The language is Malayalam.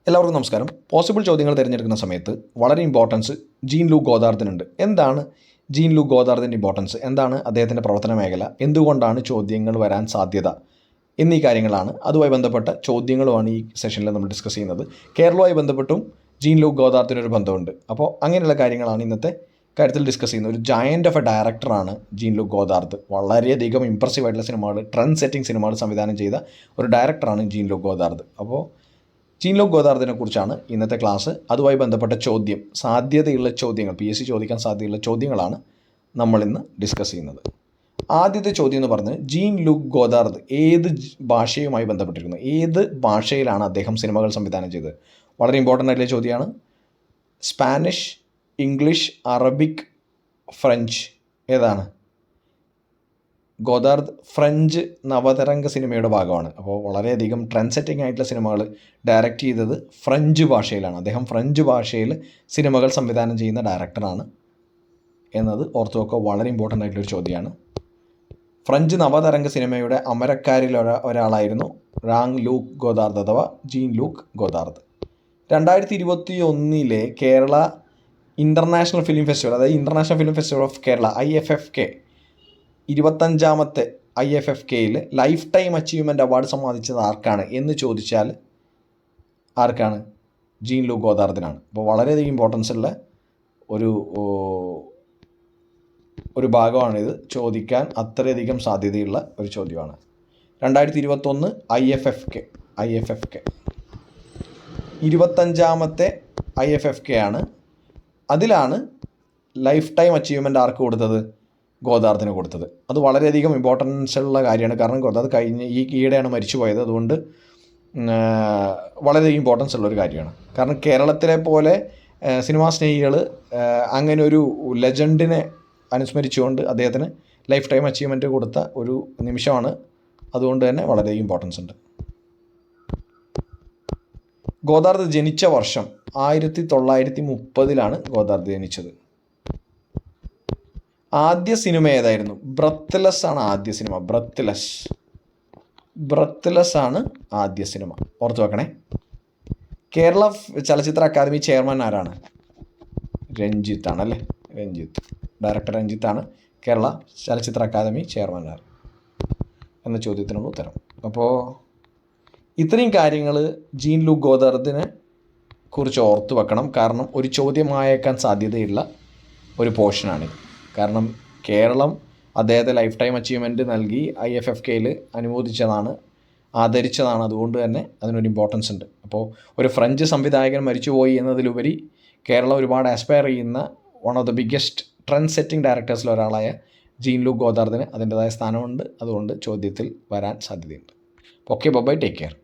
എല്ലാവർക്കും നമസ്കാരം. പോസിബിൾ ചോദ്യങ്ങൾ തിരഞ്ഞെടുക്കുന്ന സമയത്ത് വളരെ ഇമ്പോർട്ടൻസ് ജീൻ ലൂക്ക് ഗോദാർദിനുണ്ട്. എന്താണ് ജീൻ ലൂക്ക് ഗോദാർദിൻ്റെ ഇമ്പോർട്ടൻസ്? എന്താണ് അദ്ദേഹത്തിൻ്റെ പ്രവർത്തന മേഖല? എന്തുകൊണ്ടാണ് ചോദ്യങ്ങൾ വരാൻ സാധ്യത? എന്നീ കാര്യങ്ങളാണ്, അതുമായി ബന്ധപ്പെട്ട ചോദ്യങ്ങളുമാണ് ഈ സെഷനിൽ നമ്മൾ ഡിസ്കസ് ചെയ്യുന്നത്. കേരളവുമായി ബന്ധപ്പെട്ടും ജീൻ ലൂക്ക് ഗോദാർദിനൊരു ബന്ധമുണ്ട്. അപ്പോൾ അങ്ങനെയുള്ള കാര്യങ്ങളാണ് ഇന്നത്തെ കാര്യത്തിൽ ഡിസ്കസ് ചെയ്യുന്നത്. ഒരു ജയൻ്റ് ഓഫ് എ ഡയറക്ടറാണ് ജീൻ ലൂക്ക് ഗോദാർദ്. വളരെയധികം ഇമ്പ്രസീവ് ആയിട്ടുള്ള സിനിമകൾ, ട്രെൻഡ് സെറ്റിംഗ് സിനിമകൾ സംവിധാനം ചെയ്ത ഒരു ഡയറക്ടറാണ് ജീൻ ലൂക്ക് ഗോദാർദ്. അപ്പോൾ ജീൻ ലൂക്ക് ഗോദാർദിനെ കുറിച്ചാണ് ഇന്നത്തെ ക്ലാസ്. അതുമായി ബന്ധപ്പെട്ട ചോദ്യം, സാധ്യതയുള്ള ചോദ്യങ്ങൾ, PSC ചോദിക്കാൻ സാധ്യതയുള്ള ചോദ്യങ്ങളാണ് നമ്മളിന്ന് ഡിസ്കസ് ചെയ്യുന്നത്. ആദ്യത്തെ ചോദ്യം എന്ന് പറഞ്ഞത്, ജീൻ ലൂക്ക് ഗോദാർദ് ഏത് ഭാഷയുമായി ബന്ധപ്പെട്ടിരിക്കുന്നു? ഏത് ഭാഷയിലാണ് അദ്ദേഹം സിനിമകൾ സംവിധാനം ചെയ്തത്? വളരെ ഇമ്പോർട്ടൻ്റ് ആയിട്ടുള്ള ചോദ്യമാണ്. സ്പാനിഷ്, ഇംഗ്ലീഷ്, അറബിക്, ഫ്രഞ്ച്, ഏതാണ്? ഗോദാർദ് ഫ്രഞ്ച് നവതരംഗ സിനിമയുടെ ഭാഗമാണ്. അപ്പോൾ വളരെയധികം ട്രെൻഡ് സെറ്റിംഗ് ആയിട്ടുള്ള സിനിമകൾ ഡയറക്റ്റ് ചെയ്തത് ഫ്രഞ്ച് ഭാഷയിലാണ്. അദ്ദേഹം ഫ്രഞ്ച് ഭാഷയിൽ സിനിമകൾ സംവിധാനം ചെയ്യുന്ന ഡയറക്ടറാണ് എന്നത് ഓർത്ത് വെക്കുക. വളരെ ഇമ്പോർട്ടൻ്റ് ആയിട്ടുള്ളൊരു ചോദ്യമാണ്. ഫ്രഞ്ച് നവതരംഗ സിനിമയുടെ അമരക്കാരിൽ ഒരാളായിരുന്നു ലൂക്ക് ഗോദാർദ് അഥവാ Jean Luc Godard. 2021 Kerala international film festival, അതായത് international film festival of Kerala IFFK 25ാമത്തെ IFFKയിൽ ലൈഫ് ടൈം അച്ചീവ്മെൻ്റ് അവാർഡ് സമ്മാനിച്ചത് ആർക്കാണ് എന്ന് ചോദിച്ചാൽ ആർക്കാണ്? ജീൻ ലൂക്ക് ഗോദാർദിനാണ്. അപ്പോൾ വളരെയധികം ഇമ്പോർട്ടൻസ് ഉള്ള ഒരു ഭാഗമാണിത്. ചോദിക്കാൻ അത്രയധികം സാധ്യതയുള്ള ഒരു ചോദ്യമാണ്. 2021 IFFK 25ാമത്തെ IFFK ആണ്. അതിലാണ് ലൈഫ് ടൈം അച്ചീവ്മെൻ്റ് ആർക്ക് കൊടുത്തത്? ഗോദാർദിന് കൊടുത്തത്. അത് വളരെയധികം ഇമ്പോർട്ടൻസ് ഉള്ള കാര്യമാണ്. കാരണം ഗോദാർദ് ഈയിടെയാണ് മരിച്ചു പോയത്. അതുകൊണ്ട് വളരെയധികം ഇമ്പോർട്ടൻസ് ഉള്ളൊരു കാര്യമാണ്. കാരണം കേരളത്തിലെ പോലെ സിനിമാ സ്നേഹികൾ അങ്ങനെ ഒരു ലെജൻഡിനെ അനുസ്മരിച്ചുകൊണ്ട് അദ്ദേഹത്തിന് ലൈഫ് ടൈം അച്ചീവ്മെൻറ്റ് കൊടുത്ത ഒരു നിമിഷമാണ്. അതുകൊണ്ട് തന്നെ വളരെയധികം ഇമ്പോർട്ടൻസ് ഉണ്ട്. ഗോദാർദ് ജനിച്ച വർഷം 1930 ഗോദാർദ് ജനിച്ചത്. ആദ്യ സിനിമ ഏതായിരുന്നു? ബ്രത്ത്ലെസ് ആണ് ആദ്യ സിനിമ. ബ്രത്ത്ലെസ് ആണ് ആദ്യ സിനിമ. ഓർത്ത് വെക്കണേ. കേരള ചലച്ചിത്ര അക്കാദമി ചെയർമാൻ ആരാണ്? രഞ്ജിത്ത് ആണല്ലേ. ഡയറക്ടർ രഞ്ജിത്താണ് കേരള ചലച്ചിത്ര അക്കാദമി ചെയർമാൻ ആര് എന്ന ചോദ്യത്തിനുള്ള ഉത്തരം. അപ്പോൾ ഇത്രയും കാര്യങ്ങൾ ജീൻ ലൂക്ക് ഗോദാർദിനെ കുറിച്ച് ഓർത്ത് വെക്കണം. കാരണം ഒരു ചോദ്യമായേക്കാൻ സാധ്യതയുള്ള ഒരു പോർഷനാണിത്. കാരണം കേരളം അദ്ദേഹത്തെ ലൈഫ് ടൈം അച്ചീവ്മെൻറ്റ് നൽകി IFFKയിൽ അനുമോദിച്ചതാണ്, ആദരിച്ചതാണ്. അതുകൊണ്ട് തന്നെ അതിനൊരു ഇമ്പോർട്ടൻസ് ഉണ്ട്. അപ്പോൾ ഒരു ഫ്രഞ്ച് സംവിധായകൻ മരിച്ചുപോയി എന്നതിലുപരി കേരളം ഒരുപാട് ആസ്പയർ ചെയ്യുന്ന one of the biggest trend setting ഡയറക്ടേഴ്സിൽ ഒരാളായ ജീൻ ലൂക്ക് ഗോദാർദിന് അതിൻ്റെതായ സ്ഥാനമുണ്ട്. അതുകൊണ്ട് ചോദ്യത്തിൽ വരാൻ സാധ്യതയുണ്ട്. Okay, bye, take care.